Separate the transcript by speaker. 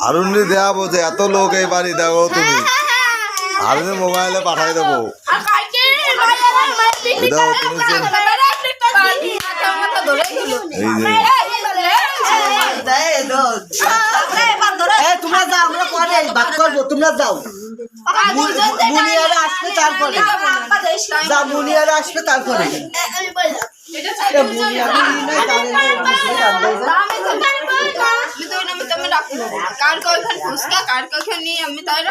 Speaker 1: আরুণি দেখাবো যে এত লোক এই বাড়ি দেখো তুমি আরুণের মোবাইলে পাঠাই দেবো
Speaker 2: তোমরা যাও আমরা পরে ভাগ করবো তোমরা যাও মুনিয়ারা আসবে তারপরে যাও মুনিয়ারা আসবে তারপরে
Speaker 3: কার কখন ফুসকা কার কখন নিয়ে আমি তাই